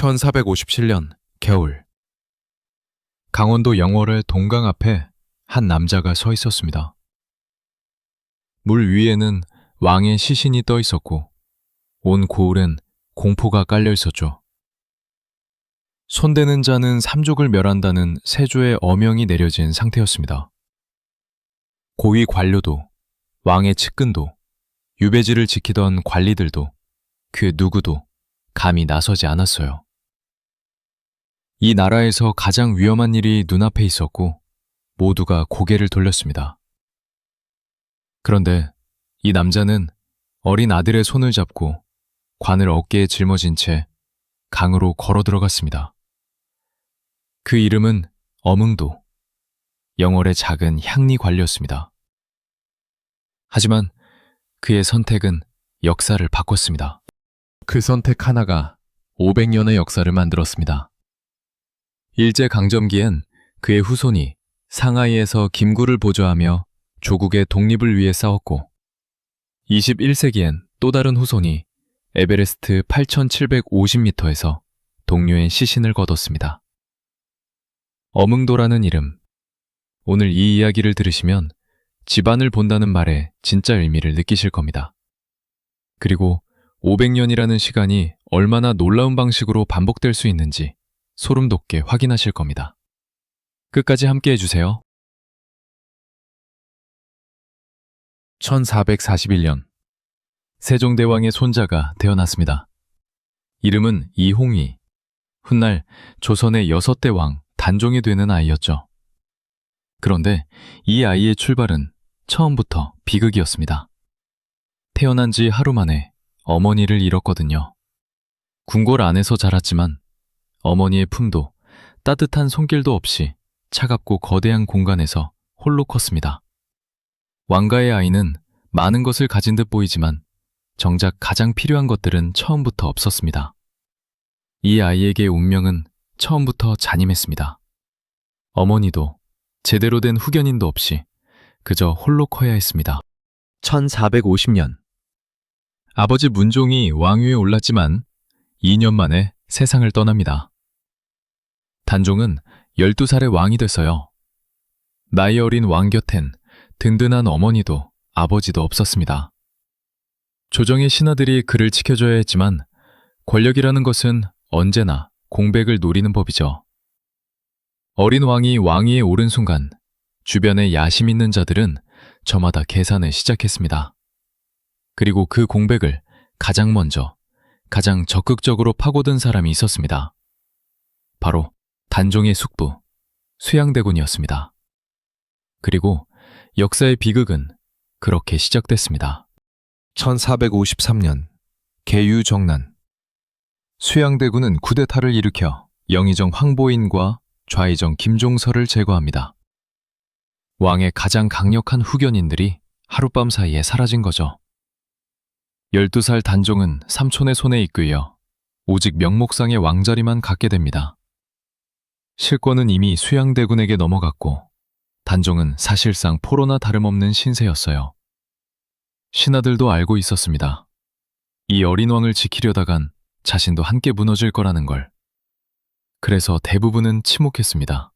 1457년 겨울, 강원도 영월의 동강 앞에 한 남자가 서 있었습니다. 물 위에는 왕의 시신이 떠 있었고 온 고을엔 공포가 깔려 있었죠. 손대는 자는 삼족을 멸한다는 세조의 어명이 내려진 상태였습니다. 고위 관료도, 왕의 측근도, 유배지를 지키던 관리들도 그 누구도 감히 나서지 않았어요. 이 나라에서 가장 위험한 일이 눈앞에 있었고 모두가 고개를 돌렸습니다. 그런데 이 남자는 어린 아들의 손을 잡고 관을 어깨에 짊어진 채 강으로 걸어 들어갔습니다. 그 이름은 어몽도, 영월의 작은 향리 관리였습니다. 하지만 그의 선택은 역사를 바꿨습니다. 그 선택 하나가 500년의 역사를 만들었습니다. 일제강점기엔 그의 후손이 상하이에서 김구를 보좌하며 조국의 독립을 위해 싸웠고 21세기엔 또 다른 후손이 에베레스트 8750m에서 동료의 시신을 거뒀습니다. 어몽도라는 이름, 오늘 이 이야기를 들으시면 집안을 본다는 말의 진짜 의미를 느끼실 겁니다. 그리고 500년이라는 시간이 얼마나 놀라운 방식으로 반복될 수 있는지 소름 돋게 확인하실 겁니다. 끝까지 함께 해주세요. 1441년, 세종대왕의 손자가 태어났습니다. 이름은 이홍희, 훗날 조선의 6대 왕 단종이 되는 아이였죠. 그런데 이 아이의 출발은 처음부터 비극이었습니다. 태어난 지 하루 만에 어머니를 잃었거든요. 궁궐 안에서 자랐지만 어머니의 품도 따뜻한 손길도 없이 차갑고 거대한 공간에서 홀로 컸습니다. 왕가의 아이는 많은 것을 가진 듯 보이지만 정작 가장 필요한 것들은 처음부터 없었습니다. 이 아이에게 운명은 처음부터 잔인했습니다. 어머니도 제대로 된 후견인도 없이 그저 홀로 커야 했습니다. 1450년, 아버지 문종이 왕위에 올랐지만 2년 만에 세상을 떠납니다. 단종은 12살의 왕이 됐어요. 나이 어린 왕 곁엔 든든한 어머니도 아버지도 없었습니다. 조정의 신하들이 그를 지켜줘야 했지만 권력이라는 것은 언제나 공백을 노리는 법이죠. 어린 왕이 왕위에 오른 순간 주변에 야심 있는 자들은 저마다 계산을 시작했습니다. 그리고 그 공백을 가장 먼저, 가장 적극적으로 파고든 사람이 있었습니다. 바로 단종의 숙부, 수양대군이었습니다. 그리고 역사의 비극은 그렇게 시작됐습니다. 1453년, 계유정난, 수양대군은 쿠데타를 일으켜 영의정 황보인과 좌의정 김종서를 제거합니다. 왕의 가장 강력한 후견인들이 하룻밤 사이에 사라진 거죠. 12살 단종은 삼촌의 손에 이끌려 오직 명목상의 왕자리만 갖게 됩니다. 실권은 이미 수양대군에게 넘어갔고 단종은 사실상 포로나 다름없는 신세였어요. 신하들도 알고 있었습니다. 이 어린 왕을 지키려다간 자신도 함께 무너질 거라는 걸. 그래서 대부분은 침묵했습니다.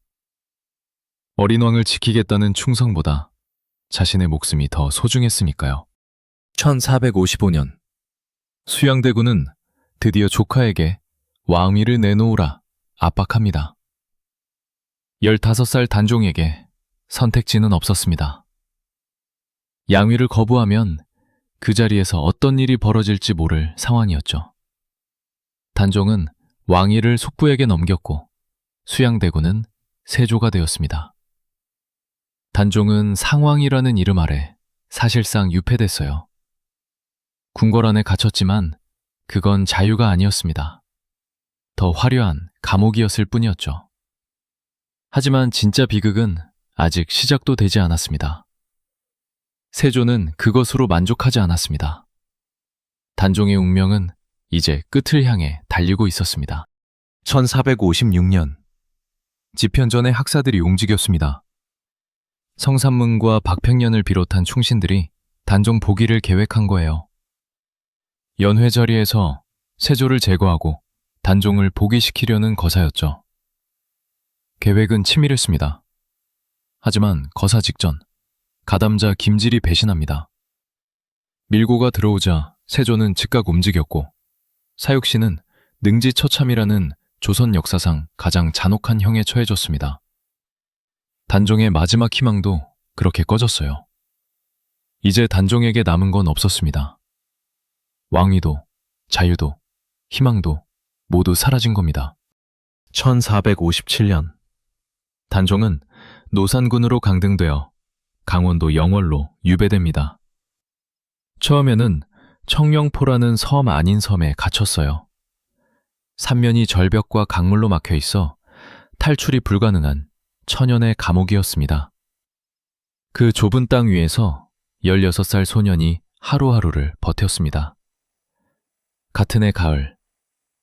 어린 왕을 지키겠다는 충성보다 자신의 목숨이 더 소중했으니까요. 1455년, 수양대군은 드디어 조카에게 왕위를 내놓으라 압박합니다. 15살 단종에게 선택지는 없었습니다. 양위를 거부하면 그 자리에서 어떤 일이 벌어질지 모를 상황이었죠. 단종은 왕위를 숙부에게 넘겼고 수양대군은 세조가 되었습니다. 단종은 상왕이라는 이름 아래 사실상 유폐됐어요. 궁궐 안에 갇혔지만 그건 자유가 아니었습니다. 더 화려한 감옥이었을 뿐이었죠. 하지만 진짜 비극은 아직 시작도 되지 않았습니다. 세조는 그것으로 만족하지 않았습니다. 단종의 운명은 이제 끝을 향해 달리고 있었습니다. 1456년, 집현전의 학사들이 움직였습니다. 성삼문과 박평년을 비롯한 충신들이 단종 복위를 계획한 거예요. 연회 자리에서 세조를 제거하고 단종을 복위시키려는 거사였죠. 계획은 치밀했습니다. 하지만 거사 직전 가담자 김질이 배신합니다. 밀고가 들어오자 세조는 즉각 움직였고 사육신은 능지처참이라는 조선 역사상 가장 잔혹한 형에 처해졌습니다. 단종의 마지막 희망도 그렇게 꺼졌어요. 이제 단종에게 남은 건 없었습니다. 왕위도, 자유도, 희망도 모두 사라진 겁니다. 1457년 단종은 노산군으로 강등되어 강원도 영월로 유배됩니다. 처음에는 청령포라는 섬 아닌 섬에 갇혔어요. 삼면이 절벽과 강물로 막혀 있어 탈출이 불가능한 천연의 감옥이었습니다. 그 좁은 땅 위에서 16살 소년이 하루하루를 버텼습니다. 같은 해 가을,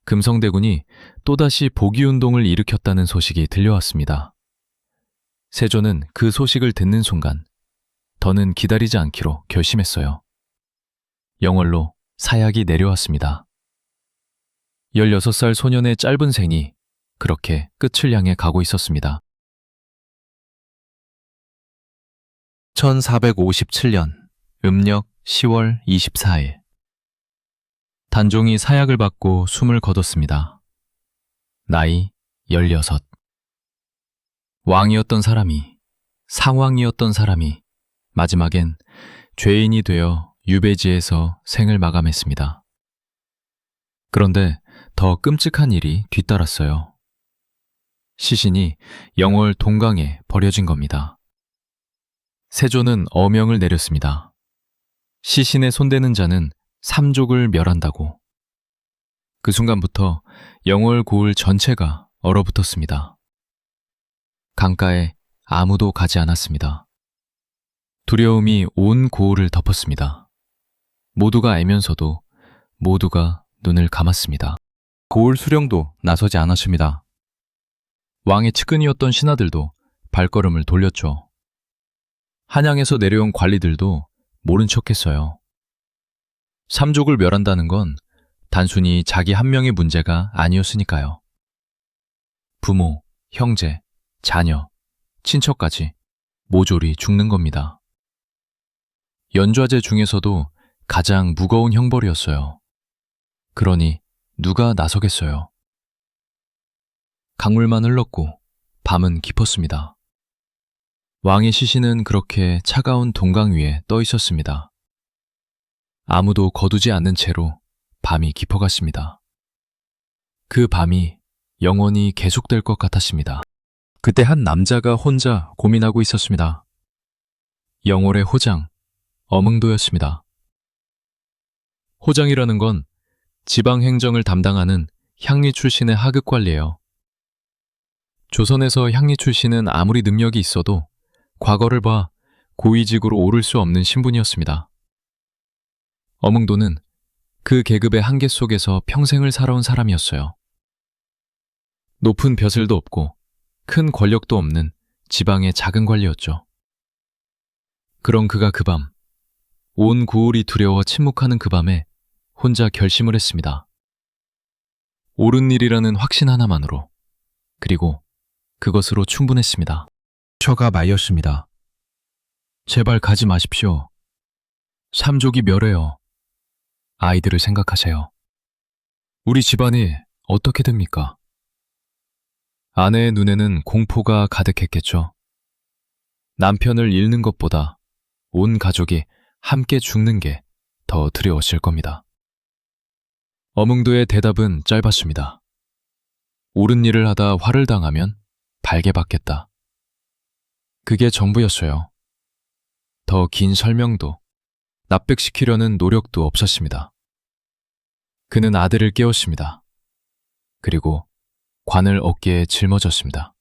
금성대군이 또다시 복위운동을 일으켰다는 소식이 들려왔습니다. 세조는 그 소식을 듣는 순간 더는 기다리지 않기로 결심했어요. 영월로 사약이 내려왔습니다. 16살 소년의 짧은 생이 그렇게 끝을 향해 가고 있었습니다. 1457년 음력 10월 24일 단종이 사약을 받고 숨을 거뒀습니다. 나이 16. 왕이었던 사람이, 상왕이었던 사람이 마지막엔 죄인이 되어 유배지에서 생을 마감했습니다. 그런데 더 끔찍한 일이 뒤따랐어요. 시신이 영월 동강에 버려진 겁니다. 세조는 어명을 내렸습니다. 시신에 손대는 자는 삼족을 멸한다고. 그 순간부터 영월 고을 전체가 얼어붙었습니다. 강가에 아무도 가지 않았습니다. 두려움이 온 고을을 덮었습니다. 모두가 알면서도 모두가 눈을 감았습니다. 고을 수령도 나서지 않았습니다. 왕의 측근이었던 신하들도 발걸음을 돌렸죠. 한양에서 내려온 관리들도 모른 척했어요. 삼족을 멸한다는 건 단순히 자기 한 명의 문제가 아니었으니까요. 부모, 형제, 자녀, 친척까지 모조리 죽는 겁니다. 연좌제 중에서도 가장 무거운 형벌이었어요. 그러니 누가 나서겠어요. 강물만 흘렀고 밤은 깊었습니다. 왕의 시신은 그렇게 차가운 동강 위에 떠 있었습니다. 아무도 거두지 않는 채로 밤이 깊어갔습니다. 그 밤이 영원히 계속될 것 같았습니다. 그때 한 남자가 혼자 고민하고 있었습니다. 영월의 호장, 어몽도였습니다. 호장이라는 건 지방 행정을 담당하는 향리 출신의 하급 관리예요. 조선에서 향리 출신은 아무리 능력이 있어도 과거를 봐 고위직으로 오를 수 없는 신분이었습니다. 어몽도는 그 계급의 한계 속에서 평생을 살아온 사람이었어요. 높은 벼슬도 없고 큰 권력도 없는 지방의 작은 관리였죠. 그런 그가 그 밤, 온 고을이 두려워 침묵하는 그 밤에 혼자 결심을 했습니다. 옳은 일이라는 확신 하나만으로, 그리고 그것으로 충분했습니다. 처가 말렸습니다. 제발 가지 마십시오. 삼족이 멸해요. 아이들을 생각하세요. 우리 집안이 어떻게 됩니까? 아내의 눈에는 공포가 가득했겠죠. 남편을 잃는 것보다 온 가족이 함께 죽는 게 더 두려웠을 겁니다. 어몽도의 대답은 짧았습니다. 옳은 일을 하다 화를 당하면 발개받겠다. 그게 전부였어요. 더 긴 설명도 납득시키려는 노력도 없었습니다. 그는 아들을 깨웠습니다. 그리고 관을 어깨에 짊어졌습니다.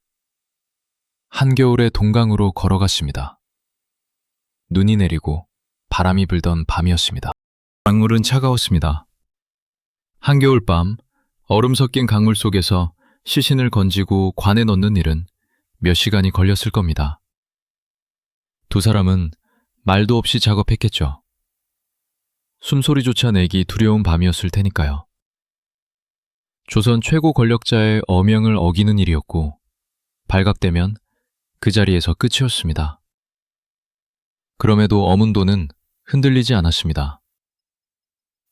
한겨울의 동강으로 걸어갔습니다. 눈이 내리고 바람이 불던 밤이었습니다. 강물은 차가웠습니다. 한겨울 밤 얼음 섞인 강물 속에서 시신을 건지고 관에 넣는 일은 몇 시간이 걸렸을 겁니다. 두 사람은 말도 없이 작업했겠죠. 숨소리조차 내기 두려운 밤이었을 테니까요. 조선 최고 권력자의 어명을 어기는 일이었고 발각되면 그 자리에서 끝이었습니다. 그럼에도 어문도는 흔들리지 않았습니다.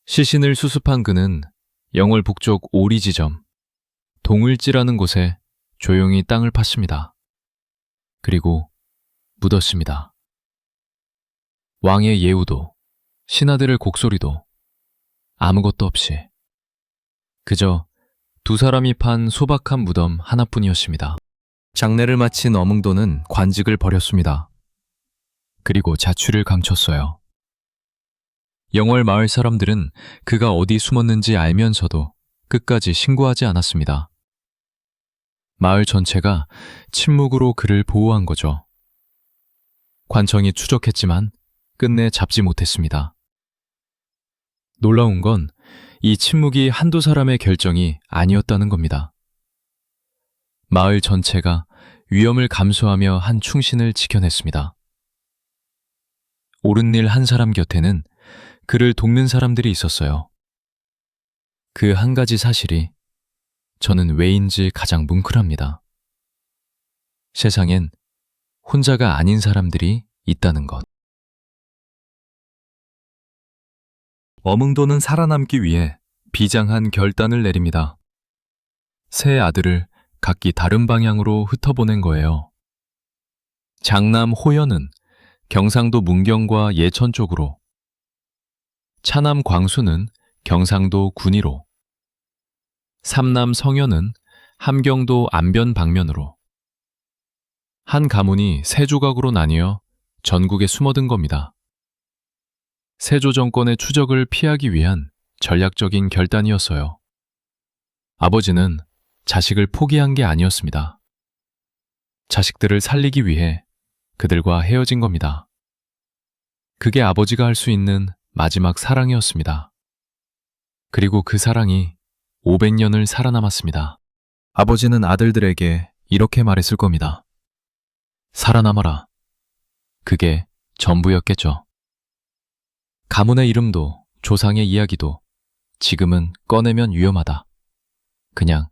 시신을 수습한 그는 영월 북쪽 오리 지점, 동을지라는 곳에 조용히 땅을 팠습니다. 그리고 묻었습니다. 왕의 예우도, 신하들의 곡소리도 아무것도 없이 그저 두 사람이 판 소박한 무덤 하나뿐이었습니다. 장례를 마친 어문도는 관직을 버렸습니다. 그리고 자취를 감췄어요. 영월 마을 사람들은 그가 어디 숨었는지 알면서도 끝까지 신고하지 않았습니다. 마을 전체가 침묵으로 그를 보호한 거죠. 관청이 추적했지만 끝내 잡지 못했습니다. 놀라운 건 이 침묵이 한두 사람의 결정이 아니었다는 겁니다. 마을 전체가 위험을 감수하며 한 충신을 지켜냈습니다. 옳은 일 한 사람 곁에는 그를 돕는 사람들이 있었어요. 그 한 가지 사실이 저는 왜인지 가장 뭉클합니다. 세상엔 혼자가 아닌 사람들이 있다는 것. 어문도는 살아남기 위해 비장한 결단을 내립니다. 세 아들을 각기 다른 방향으로 흩어보낸 거예요. 장남 호연은 경상도 문경과 예천 쪽으로, 차남 광수는 경상도 군위로, 삼남 성현은 함경도 안변 방면으로. 한 가문이 세 조각으로 나뉘어 전국에 숨어든 겁니다. 세조 정권의 추적을 피하기 위한 전략적인 결단이었어요. 아버지는 자식을 포기한 게 아니었습니다. 자식들을 살리기 위해 그들과 헤어진 겁니다. 그게 아버지가 할 수 있는 마지막 사랑이었습니다. 그리고 그 사랑이 500년을 살아남았습니다. 아버지는 아들들에게 이렇게 말했을 겁니다. 살아남아라. 그게 전부였겠죠. 가문의 이름도 조상의 이야기도 지금은 꺼내면 위험하다. 그냥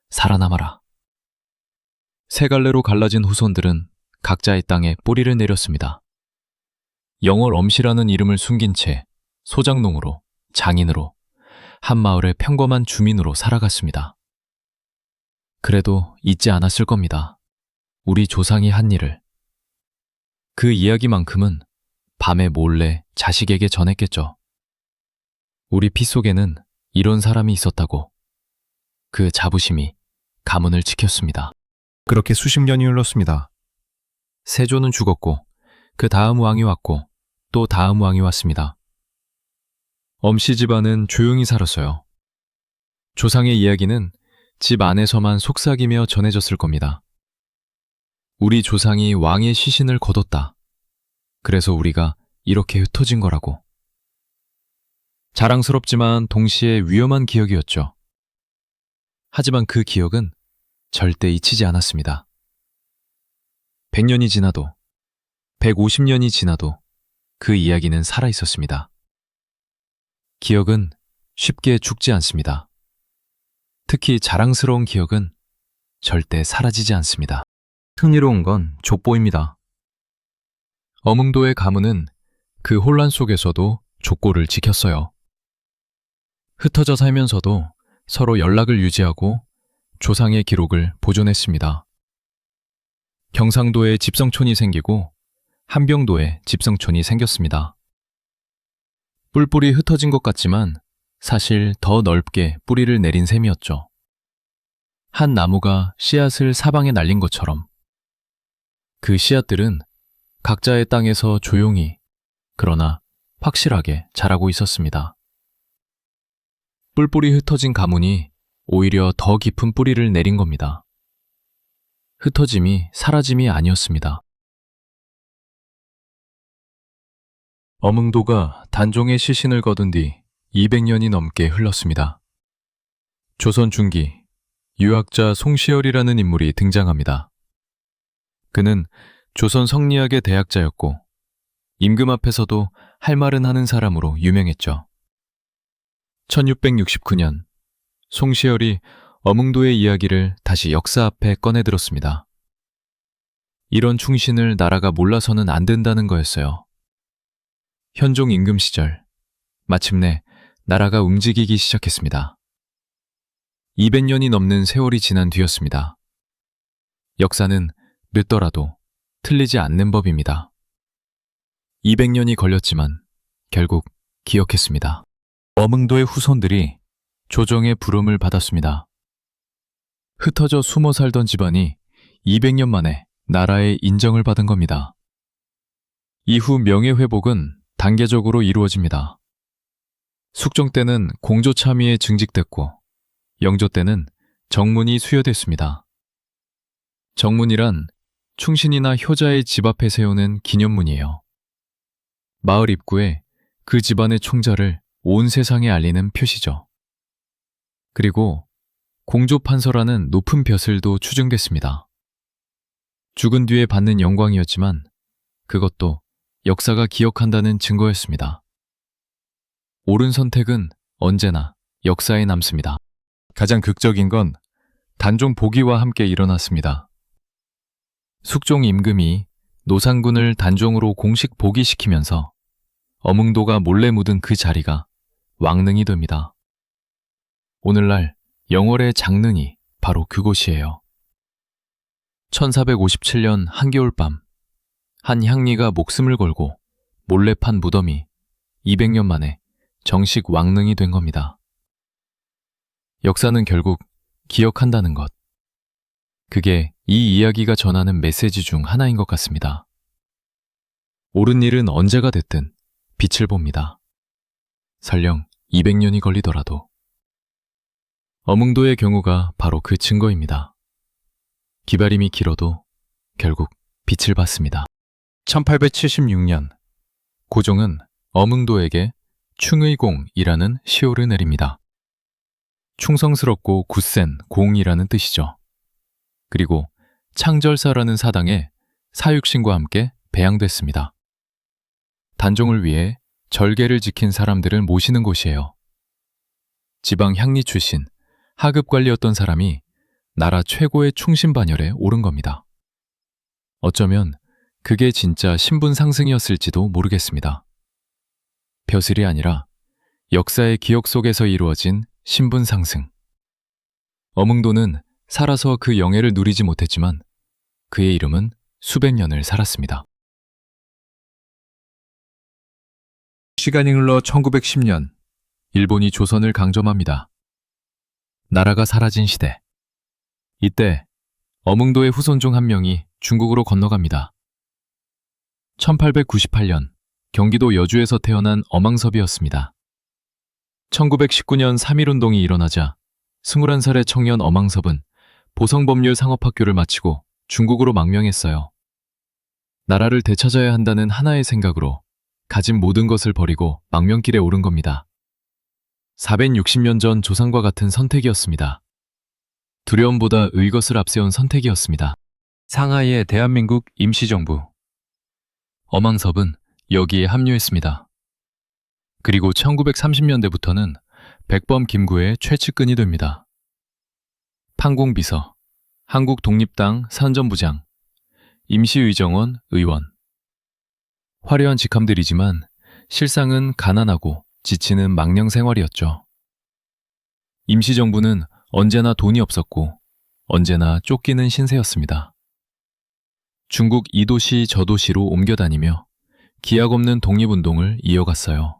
살아남아라. 세 갈래로 갈라진 후손들은 각자의 땅에 뿌리를 내렸습니다. 영월 엄씨라는 이름을 숨긴 채 소장농으로, 장인으로, 한 마을의 평범한 주민으로 살아갔습니다. 그래도 잊지 않았을 겁니다. 우리 조상이 한 일을. 그 이야기만큼은 밤에 몰래 자식에게 전했겠죠. 우리 피 속에는 이런 사람이 있었다고. 그 자부심이 가문을 지켰습니다. 그렇게 수십 년이 흘렀습니다. 세조는 죽었고 그 다음 왕이 왔고 또 다음 왕이 왔습니다. 엄씨 집안은 조용히 살았어요. 조상의 이야기는 집 안에서만 속삭이며 전해졌을 겁니다. 우리 조상이 왕의 시신을 거뒀다. 그래서 우리가 이렇게 흩어진 거라고. 자랑스럽지만 동시에 위험한 기억이었죠. 하지만 그 기억은 절대 잊히지 않았습니다. 100년이 지나도, 150년이 지나도 그 이야기는 살아있었습니다. 기억은 쉽게 죽지 않습니다. 특히 자랑스러운 기억은 절대 사라지지 않습니다. 흥미로운 건 족보입니다. 어문도의 가문은 그 혼란 속에서도 족보를 지켰어요. 흩어져 살면서도 서로 연락을 유지하고 조상의 기록을 보존했습니다. 경상도에 집성촌이 생기고 함경도에 집성촌이 생겼습니다. 뿔뿔이 흩어진 것 같지만 사실 더 넓게 뿌리를 내린 셈이었죠. 한 나무가 씨앗을 사방에 날린 것처럼 그 씨앗들은 각자의 땅에서 조용히 그러나 확실하게 자라고 있었습니다. 뿔뿔이 흩어진 가문이 오히려 더 깊은 뿌리를 내린 겁니다. 흩어짐이 사라짐이 아니었습니다. 어문도가 단종의 시신을 거둔 뒤 200년이 넘게 흘렀습니다. 조선 중기, 유학자 송시열이라는 인물이 등장합니다. 그는 조선 성리학의 대학자였고 임금 앞에서도 할 말은 하는 사람으로 유명했죠. 1669년 송시열이 어몽도의 이야기를 다시 역사 앞에 꺼내들었습니다. 이런 충신을 나라가 몰라서는 안 된다는 거였어요. 현종 임금 시절, 마침내 나라가 움직이기 시작했습니다. 200년이 넘는 세월이 지난 뒤였습니다. 역사는 늦더라도 틀리지 않는 법입니다. 200년이 걸렸지만 결국 기억했습니다. 어몽도의 후손들이 조정의 부름을 받았습니다. 흩어져 숨어 살던 집안이 200년 만에 나라의 인정을 받은 겁니다. 이후 명예회복은 단계적으로 이루어집니다. 숙종 때는 공조참의에 증직됐고 영조 때는 정문이 수여됐습니다. 정문이란 충신이나 효자의 집 앞에 세우는 기념문이에요. 마을 입구에 그 집안의 총자를 온 세상에 알리는 표시죠. 그리고 공조판서라는 높은 벼슬도 추증됐습니다. 죽은 뒤에 받는 영광이었지만 그것도 역사가 기억한다는 증거였습니다. 옳은 선택은 언제나 역사에 남습니다. 가장 극적인 건 단종 복위와 함께 일어났습니다. 숙종 임금이 노상군을 단종으로 공식 복위시키면서 어몽도가 몰래 묻은 그 자리가 왕릉이 됩니다. 오늘날 영월의 장릉이 바로 그곳이에요. 1457년 한겨울밤, 한 향리가 목숨을 걸고 몰래 판 무덤이 200년 만에 정식 왕릉이 된 겁니다. 역사는 결국 기억한다는 것. 그게 이 이야기가 전하는 메시지 중 하나인 것 같습니다. 옳은 일은 언제가 됐든 빛을 봅니다. 설령 200년이 걸리더라도. 어몽도의 경우가 바로 그 증거입니다. 기다림이 길어도 결국 빛을 봤습니다. 1876년, 고종은 어몽도에게 충의공이라는 시호를 내립니다. 충성스럽고 굳센 공이라는 뜻이죠. 그리고 창절사라는 사당에 사육신과 함께 배양됐습니다. 단종을 위해 절개를 지킨 사람들을 모시는 곳이에요. 지방 향리 출신, 하급 관리였던 사람이 나라 최고의 충신반열에 오른 겁니다. 어쩌면 그게 진짜 신분 상승이었을지도 모르겠습니다. 벼슬이 아니라 역사의 기억 속에서 이루어진 신분 상승. 어몽도는 살아서 그 영예를 누리지 못했지만 그의 이름은 수백 년을 살았습니다. 시간이 흘러 1910년, 일본이 조선을 강점합니다. 나라가 사라진 시대. 이때 어몽도의 후손 중 한 명이 중국으로 건너갑니다. 1898년 경기도 여주에서 태어난 어망섭이었습니다. 1919년 3.1운동이 일어나자 21살의 청년 어망섭은 보성법률 상업학교를 마치고 중국으로 망명했어요. 나라를 되찾아야 한다는 하나의 생각으로 가진 모든 것을 버리고 망명길에 오른 겁니다. 460년 전 조상과 같은 선택이었습니다. 두려움보다 의것을 앞세운 선택이었습니다. 상하이의 대한민국 임시정부. 어망섭은 여기에 합류했습니다. 그리고 1930년대부터는 백범 김구의 최측근이 됩니다. 판공비서, 한국독립당 선전부장, 임시의정원 의원. 화려한 직함들이지만 실상은 가난하고 지치는 망령 생활이었죠. 임시정부는 언제나 돈이 없었고 언제나 쫓기는 신세였습니다. 중국 이 도시 저 도시로 옮겨다니며 기약 없는 독립운동을 이어갔어요.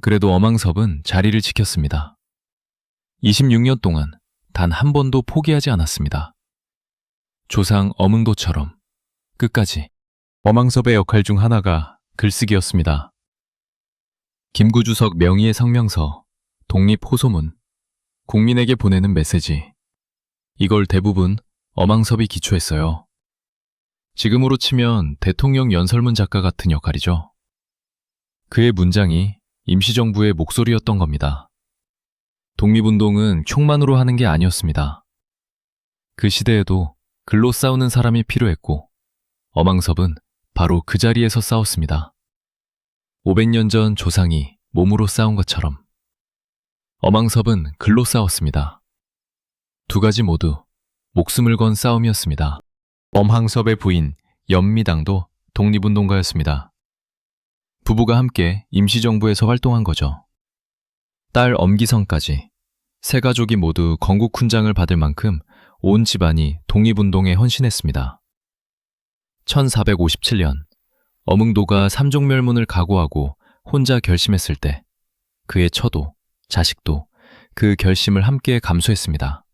그래도 어망섭은 자리를 지켰습니다. 26년 동안 단 한 번도 포기하지 않았습니다. 조상 어몽도처럼 끝까지. 어망섭의 역할 중 하나가 글쓰기였습니다. 김구주석 명의의 성명서, 독립호소문, 국민에게 보내는 메시지. 이걸 대부분 어망섭이 기초했어요. 지금으로 치면 대통령 연설문 작가 같은 역할이죠. 그의 문장이 임시정부의 목소리였던 겁니다. 독립운동은 총만으로 하는 게 아니었습니다. 그 시대에도 글로 싸우는 사람이 필요했고 어망섭은 바로 그 자리에서 싸웠습니다. 500년 전 조상이 몸으로 싸운 것처럼. 어망섭은 글로 싸웠습니다. 두 가지 모두 목숨을 건 싸움이었습니다. 엄항섭의 부인 연미당도 독립운동가였습니다. 부부가 함께 임시정부에서 활동한 거죠. 딸 엄기성까지 세 가족이 모두 건국훈장을 받을 만큼 온 집안이 독립운동에 헌신했습니다. 1457년 어몽도가 삼종멸문을 각오하고 혼자 결심했을 때 그의 처도, 자식도 그 결심을 함께 감수했습니다.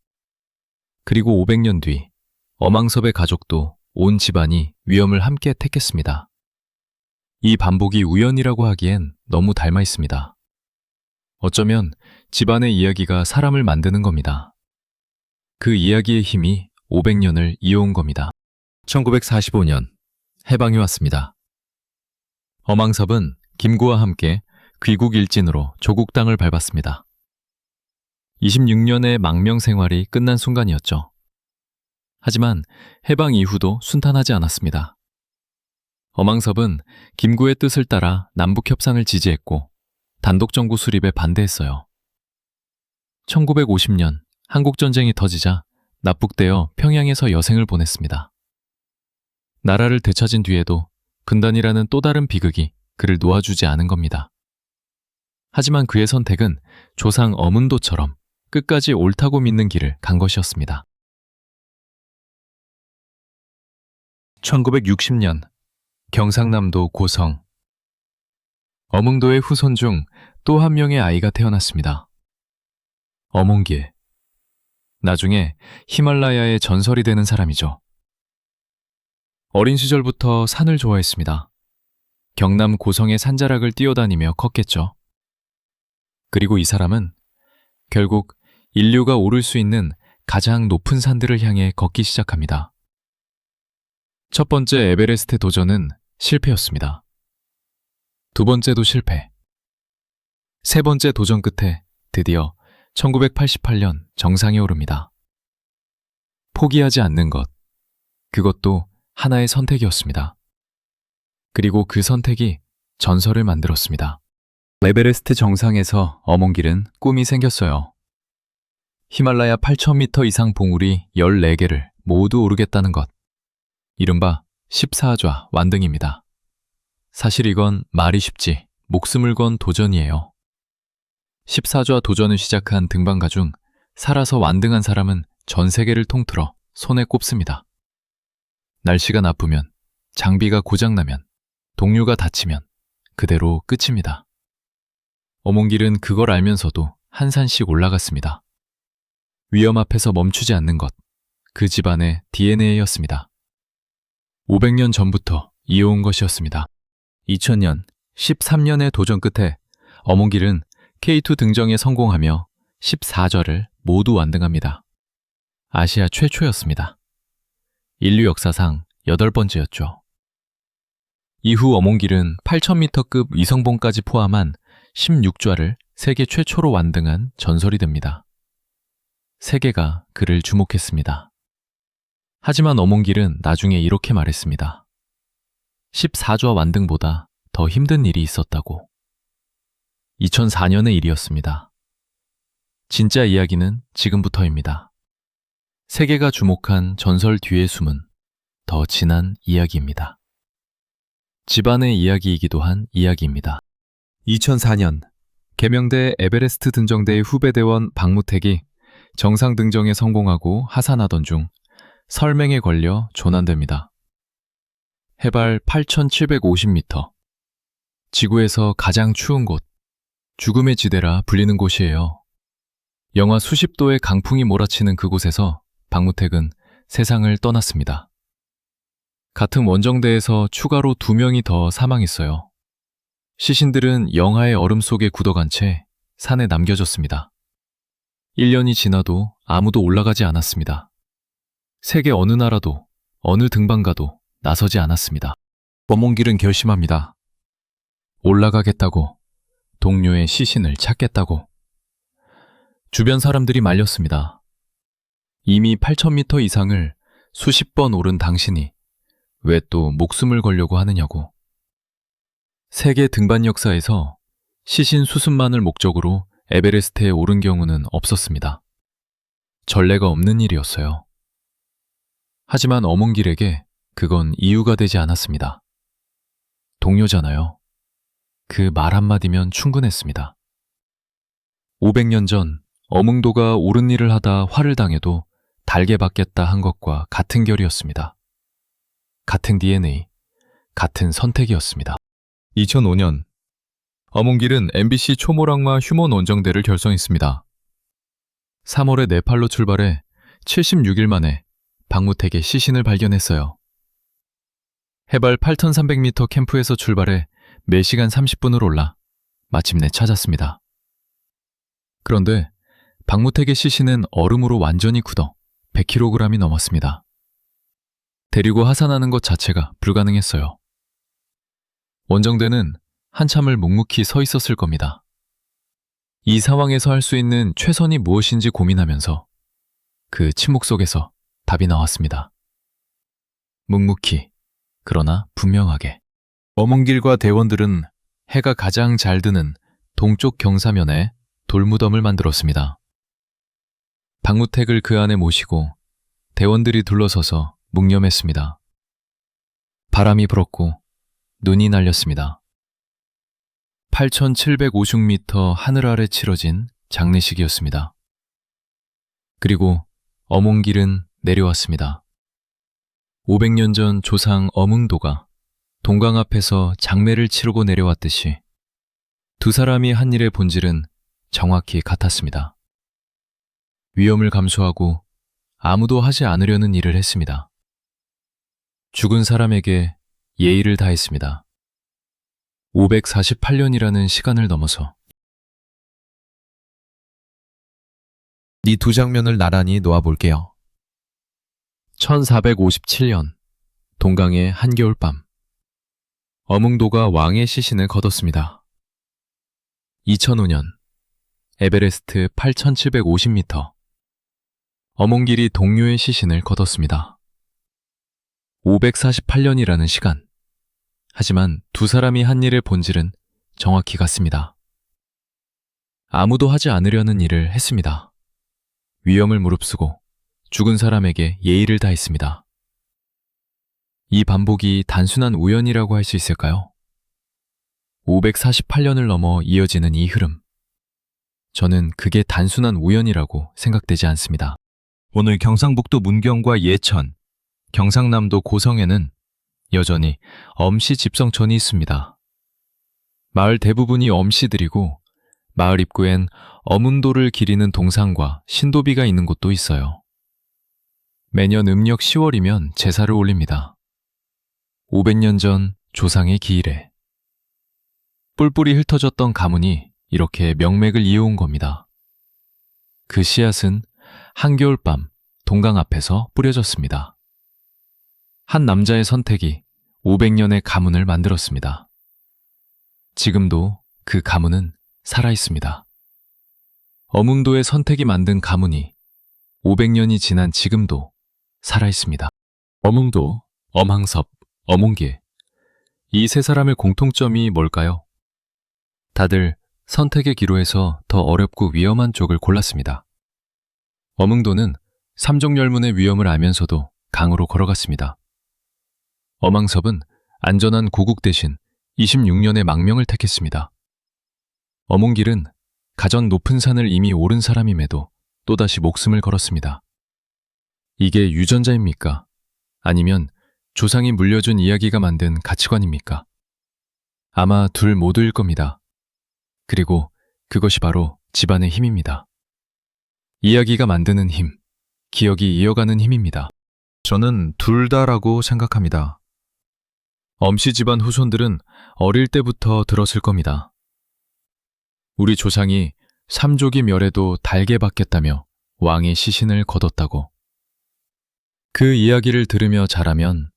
그리고 500년 뒤 어망섭의 가족도 온 집안이 위험을 함께 택했습니다. 이 반복이 우연이라고 하기엔 너무 닮아 있습니다. 어쩌면 집안의 이야기가 사람을 만드는 겁니다. 그 이야기의 힘이 500년을 이어온 겁니다. 1945년 해방이 왔습니다. 어망섭은 김구와 함께 귀국일진으로 조국 땅을 밟았습니다. 26년의 망명 생활이 끝난 순간이었죠. 하지만 해방 이후도 순탄하지 않았습니다. 어망섭은 김구의 뜻을 따라 남북협상을 지지했고 단독정부 수립에 반대했어요. 1950년 한국전쟁이 터지자 납북되어 평양에서 여생을 보냈습니다. 나라를 되찾은 뒤에도 분단이라는 또 다른 비극이 그를 놓아주지 않은 겁니다. 하지만 그의 선택은 조상 어문도처럼 끝까지 옳다고 믿는 길을 간 것이었습니다. 1960년 경상남도 고성 어몽도의 후손 중 또 한 명의 아이가 태어났습니다. 어몽길. 나중에 히말라야의 전설이 되는 사람이죠. 어린 시절부터 산을 좋아했습니다. 경남 고성의 산자락을 뛰어다니며 컸겠죠. 그리고 이 사람은 결국 인류가 오를 수 있는 가장 높은 산들을 향해 걷기 시작합니다. 첫 번째 에베레스트 도전은 실패였습니다. 두 번째도 실패. 세 번째 도전 끝에 드디어 1988년 정상에 오릅니다. 포기하지 않는 것, 그것도 하나의 선택이었습니다. 그리고 그 선택이 전설을 만들었습니다. 에베레스트 정상에서 어몽길은 꿈이 생겼어요. 히말라야 8,000m 이상 봉우리 14개를 모두 오르겠다는 것. 이른바 14좌 완등입니다. 사실 이건 말이 쉽지 목숨을 건 도전이에요. 14좌 도전을 시작한 등반가 중 살아서 완등한 사람은 전 세계를 통틀어 손에 꼽습니다. 날씨가 나쁘면, 장비가 고장나면, 동료가 다치면 그대로 끝입니다. 어몽길은 그걸 알면서도 한 산씩 올라갔습니다. 위험 앞에서 멈추지 않는 것, 그 집안의 DNA였습니다. 500년 전부터 이어온 것이었습니다. 2000년, 13년의 도전 끝에 어몽길은 K2 등정에 성공하며 14좌를 모두 완등합니다. 아시아 최초였습니다. 인류 역사상 8번째였죠. 이후 어몽길은 8,000m급 위성봉까지 포함한 16좌를 세계 최초로 완등한 전설이 됩니다. 세계가 그를 주목했습니다. 하지만 어몽길은 나중에 이렇게 말했습니다. 14좌 완등보다 더 힘든 일이 있었다고. 2004년의 일이었습니다. 진짜 이야기는 지금부터입니다. 세계가 주목한 전설 뒤에 숨은 더 진한 이야기입니다. 집안의 이야기이기도 한 이야기입니다. 2004년 계명대 에베레스트 등정대의 후배대원 박무택이 정상 등정에 성공하고 하산하던 중 설맹에 걸려 조난됩니다. 해발 8,750m. 지구에서 가장 추운 곳, 죽음의 지대라 불리는 곳이에요. 영하 수십 도의 강풍이 몰아치는 그곳에서 박무택은 세상을 떠났습니다. 같은 원정대에서 추가로 2명이 더 사망했어요. 시신들은 영하의 얼음 속에 굳어간 채 산에 남겨졌습니다. 1년이 지나도 아무도 올라가지 않았습니다. 세계 어느 나라도, 어느 등반가도 나서지 않았습니다. 어몽길은 결심합니다. 올라가겠다고, 동료의 시신을 찾겠다고. 주변 사람들이 말렸습니다. 이미 8,000m 이상을 수십 번 오른 당신이 왜 또 목숨을 걸려고 하느냐고. 세계 등반 역사에서 시신 수습만을 목적으로 에베레스트에 오른 경우는 없었습니다. 전례가 없는 일이었어요. 하지만 어몽길에게 그건 이유가 되지 않았습니다. 동료잖아요. 그 말 한마디면 충분했습니다. 500년 전 어몽도가 옳은 일을 하다 화를 당해도 달게 받겠다 한 것과 같은 결이었습니다. 같은 DNA, 같은 선택이었습니다. 2005년 어몽길은 MBC 초모락마 휴먼 원정대를 결성했습니다. 3월에 네팔로 출발해 76일 만에 박무택의 시신을 발견했어요. 해발 8,300m 캠프에서 출발해 4시간 30분을 올라 마침내 찾았습니다. 그런데 박무택의 시신은 얼음으로 완전히 굳어 100kg이 넘었습니다. 데리고 하산하는 것 자체가 불가능했어요. 원정대는 한참을 묵묵히 서 있었을 겁니다. 이 상황에서 할 수 있는 최선이 무엇인지 고민하면서 그 침묵 속에서 답이 나왔습니다. 묵묵히, 그러나 분명하게. 어몽길과 대원들은 해가 가장 잘 드는 동쪽 경사면에 돌무덤을 만들었습니다. 박무택을 그 안에 모시고 대원들이 둘러서서 묵념했습니다. 바람이 불었고 눈이 날렸습니다. 8,750m 하늘 아래 치러진 장례식이었습니다. 그리고 어몽길은 내려왔습니다. 500년 전 조상 어몽도가 동강 앞에서 장례를 치르고 내려왔듯이 두 사람이 한 일의 본질은 정확히 같았습니다. 위험을 감수하고 아무도 하지 않으려는 일을 했습니다. 죽은 사람에게 예의를 다했습니다. 548년이라는 시간을 넘어서 이 두 장면을 나란히 놓아볼게요. 1457년 동강의 한겨울밤 어몽도가 왕의 시신을 거뒀습니다. 2005년 에베레스트 8,750m 어몽길이 동료의 시신을 거뒀습니다. 548년이라는 시간. 하지만 두 사람이 한 일의 본질은 정확히 같습니다. 아무도 하지 않으려는 일을 했습니다. 위험을 무릅쓰고 죽은 사람에게 예의를 다했습니다. 이 반복이 단순한 우연이라고 할 수 있을까요? 548년을 넘어 이어지는 이 흐름. 저는 그게 단순한 우연이라고 생각되지 않습니다. 오늘 경상북도 문경과 예천, 경상남도 고성에는 여전히 엄씨 집성촌이 있습니다. 마을 대부분이 엄씨들이고 마을 입구엔 어문도를 기리는 동상과 신도비가 있는 곳도 있어요. 매년 음력 10월이면 제사를 올립니다. 500년 전 조상의 기일에 뿔뿔이 흩어졌던 가문이 이렇게 명맥을 이어온 겁니다. 그 씨앗은 한겨울밤 동강 앞에서 뿌려졌습니다. 한 남자의 선택이 500년의 가문을 만들었습니다. 지금도 그 가문은 살아있습니다. 어문도의 선택이 만든 가문이 500년이 지난 지금도 살아있습니다. 어문도, 엄항섭, 어몽길. 이 세 사람의 공통점이 뭘까요? 다들 선택의 기로에서 더 어렵고 위험한 쪽을 골랐습니다. 어몽도는 삼종열문의 위험을 알면서도 강으로 걸어갔습니다. 엄항섭은 안전한 고국 대신 26년의 망명을 택했습니다. 어몽길은 가전 높은 산을 이미 오른 사람임에도 또다시 목숨을 걸었습니다. 이게 유전자입니까? 아니면 조상이 물려준 이야기가 만든 가치관입니까? 아마 둘 모두일 겁니다. 그리고 그것이 바로 집안의 힘입니다. 이야기가 만드는 힘, 기억이 이어가는 힘입니다. 저는 둘 다라고 생각합니다. 엄씨 집안 후손들은 어릴 때부터 들었을 겁니다. 우리 조상이 삼족이 멸해도 달게 받겠다며 왕의 시신을 거뒀다고. 그 이야기를 들으며 자라면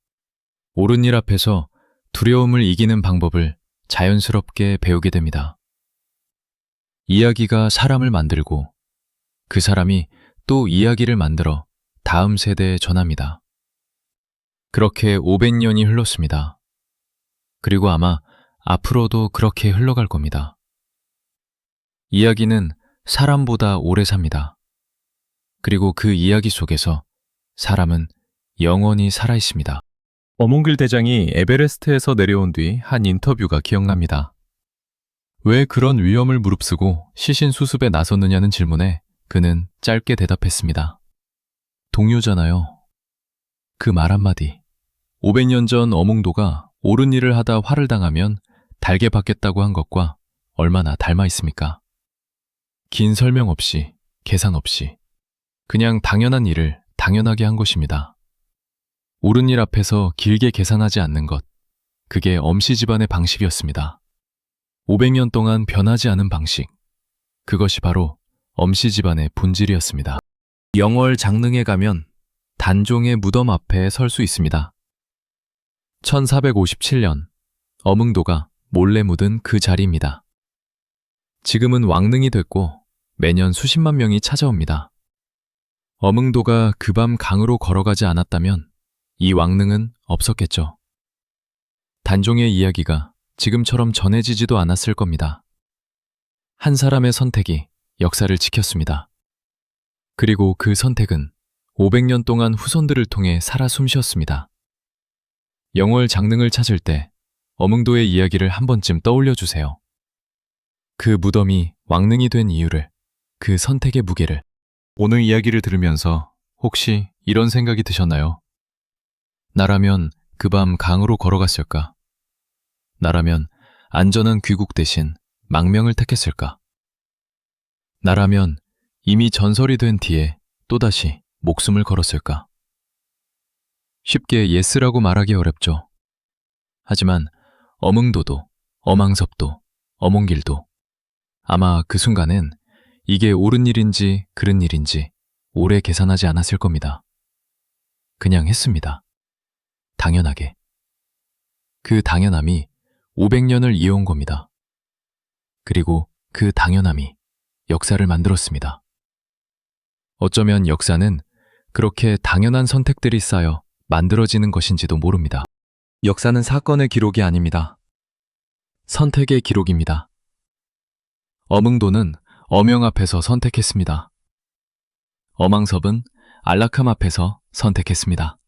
옳은 일 앞에서 두려움을 이기는 방법을 자연스럽게 배우게 됩니다. 이야기가 사람을 만들고 그 사람이 또 이야기를 만들어 다음 세대에 전합니다. 그렇게 500년이 흘렀습니다. 그리고 아마 앞으로도 그렇게 흘러갈 겁니다. 이야기는 사람보다 오래 삽니다. 그리고 그 이야기 속에서 사람은 영원히 살아 있습니다. 어몽길 대장이 에베레스트에서 내려온 뒤 한 인터뷰가 기억납니다. 왜 그런 위험을 무릅쓰고 시신 수습에 나섰느냐는 질문에 그는 짧게 대답했습니다. 동료잖아요. 그 말 한마디. 500년 전 어몽도가 옳은 일을 하다 화를 당하면 달게 받겠다고 한 것과 얼마나 닮아 있습니까? 긴 설명 없이, 계산 없이, 그냥 당연한 일을 당연하게 한 것입니다. 옳은 일 앞에서 길게 계산하지 않는 것, 그게 엄씨 집안의 방식이었습니다. 500년 동안 변하지 않은 방식, 그것이 바로 엄씨 집안의 본질이었습니다. 영월 장릉에 가면 단종의 무덤 앞에 설 수 있습니다. 1457년 어몽도가 몰래 묻은 그 자리입니다. 지금은 왕릉이 됐고 매년 수십만 명이 찾아옵니다. 어몽도가 그 밤 강으로 걸어가지 않았다면 이 왕릉은 없었겠죠. 단종의 이야기가 지금처럼 전해지지도 않았을 겁니다. 한 사람의 선택이 역사를 지켰습니다. 그리고 그 선택은 500년 동안 후손들을 통해 살아 숨쉬었습니다. 영월 장릉을 찾을 때 어몽도의 이야기를 한 번쯤 떠올려 주세요. 그 무덤이 왕릉이 된 이유를, 그 선택의 무게를. 오늘 이야기를 들으면서 혹시 이런 생각이 드셨나요? 나라면 그 밤 강으로 걸어갔을까? 나라면 안전한 귀국 대신 망명을 택했을까? 나라면 이미 전설이 된 뒤에 또다시 목숨을 걸었을까? 쉽게 예스라고 말하기 어렵죠. 하지만 어몽도도, 어망섭도, 어몽길도 아마 그 순간엔 이게 옳은 일인지 그른 일인지 오래 계산하지 않았을 겁니다. 그냥 했습니다. 당연하게. 그 당연함이 500년을 이어온 겁니다. 그리고 그 당연함이 역사를 만들었습니다. 어쩌면 역사는 그렇게 당연한 선택들이 쌓여 만들어지는 것인지도 모릅니다. 역사는 사건의 기록이 아닙니다. 선택의 기록입니다. 어몽도는 어명 앞에서 선택했습니다. 어망섭은 안락함 앞에서 선택했습니다.